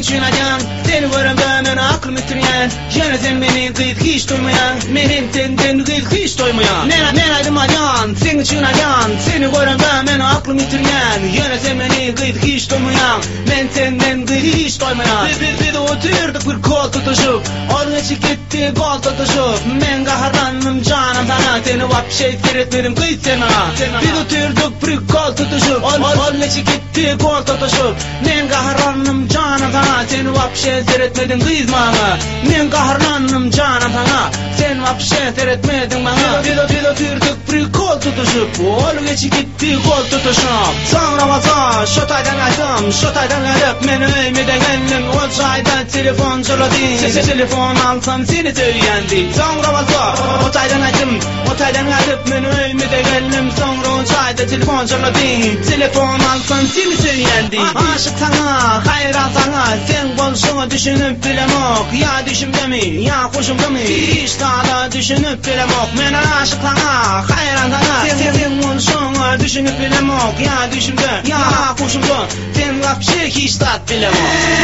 için ajan, seni göremden ben aklım itiriyen. Yine sen beni kıyıt hiç duymayan, benim senden kıyıt hiç duymayan. Ne aydım ajan, senin için ajan, seni göremden ben aklım itiriyen. Yine sen beni kıyıt hiç duymayan, ben senden kıyıt hiç duymayan. Bir de oturduk bir kol tutuşup, oraya gitti kol tutuşup. Ben kahramanım canım sana, seni vapşe seyretmedim kıyıt sen bana. Bir de oturduk bir kol tutuşup, oraya gitti kol tutuşup. Ben kahramanım canım sana, seni vapşe seyretmedim kıyıt bana. Ben kahramanım canım sana, sen vapşe seyretmedin bana. Bir de oturduk bir kol tutuşup, oraya gitti kol tutuşup. Sonra vasa, şotaydan açtım, şotaydan gelip beni öymeden geldim. O çayda telefon çaladı, telefon alsam seni söylendi. Sonra vasa, otaydan açtım, otaydan gelip beni öymeden geldim. Sonra o çayda telefon çaladı, telefon alsam seni söylendi. Aşık sana, hayran sana, sen konuşunu düşünüp bilemok. Ya düşümde mi, ya hoşumda mı, hiç daha düşünüp bilemok. Ben aşık sana, hayran sana, sen konuşunu düşünüp bilemok. Ya düşümde, ya hoşumda, sen vapşe hiç tat bilemok.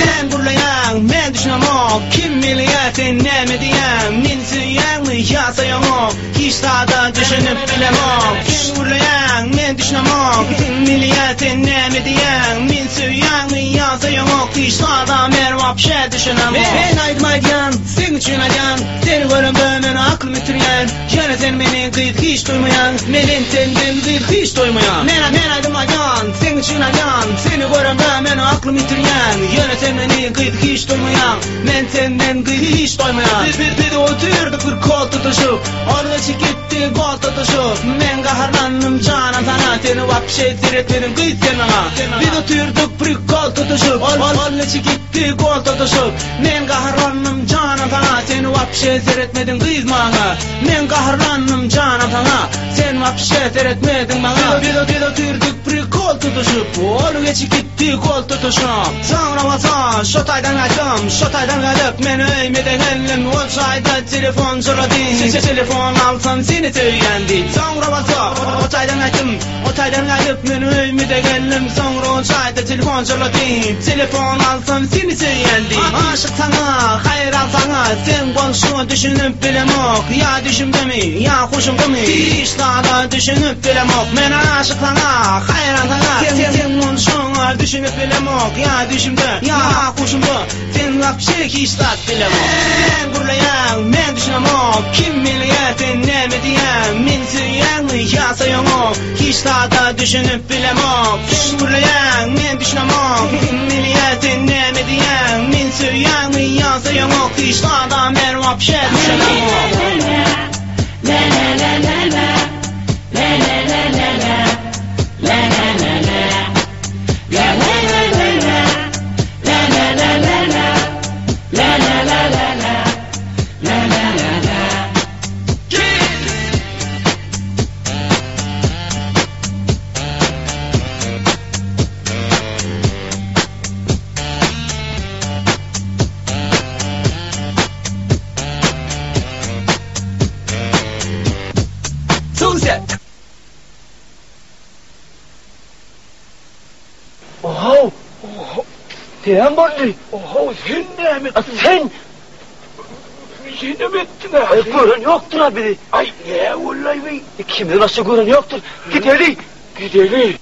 Ben burlayan, ben düşünemok. Kim bilir sen ne mi diyen, men süyen mi ya sayamok. Hiç daha düşünüp bilemok. Ben burlayan, ben düşünemok. Kim bilir sen ne mi diyen, men süyen mi ya sayamok. Hiç daha ben vapşe düşünemok. Ben aydım aydan, sen için ajan, seni göremden ben aklım itiriyen. Yine sen beni kıyıt hiç duymayan, benim senden kıyıt hiç duymayan. Ben aydım ajan, sen için ajan, seni göremden ben aklım itiriyen. Yine sen beni kıyıt hiç duymayan, ben senden kıyıt hiç duymayan. Bir de oturduk bir kol tutuşup, orada gitti kol tutuşup. Ben kahramanım canım sana, seni vapşe seyretmedim kıyıt sen bana. Bir de oturduk bir kol tutuşup, orada gitti kol tutuşup. Ben kahramanım canım sana, seni vapşe seyretmedim kıyıt bana. Ben kahramanım canım sana, sen vapşe seyretmedin bana. Bir de oturduk bir kol tutuşup, orada gitti kol tutuşup. Sonra vasa, şotaydan açtım, şotaydan gelip beni öymeden geldim. O çayda telefon çaladı, telefon alsam seni söylendi. Sonra vasa, otaydan açtım, otaydan gelip beni öymeden geldim. Sonra o çayda telefon çaladı, telefon alsam seni söylendi. Aşık sana, hayran sana, sen konuşunu düşünüp bilemok. Ya düşümde mi, ya hoşumda mı, hiç daha düşünüp bilemok. Ben aşık sana, hayran sana, sen konuşunu düşünüp bilemok. Ya düşümde, ya hoşumda, sen vapşe hiç tat bilemok. Ben burlayan, ben düşünemok. Kim bilir sen ne mi diyen, men süyen mi ya sayamok. Hiç daha düşünüp bilemok. Ben burlayan, ben düşünemok. Kim bilir sen ne mi diyen, men süyen mi ya sayamok. Hiç daha ben vapşe düşünemok. La la la la la la la la la la la la la la la la Oho, sen bolli. Oho, sen ne mi? Sen mi ettin ha? Gören yoktur abi. Ay ne vallahi bey. Kimde nasıl gören yoktur? Gidelim.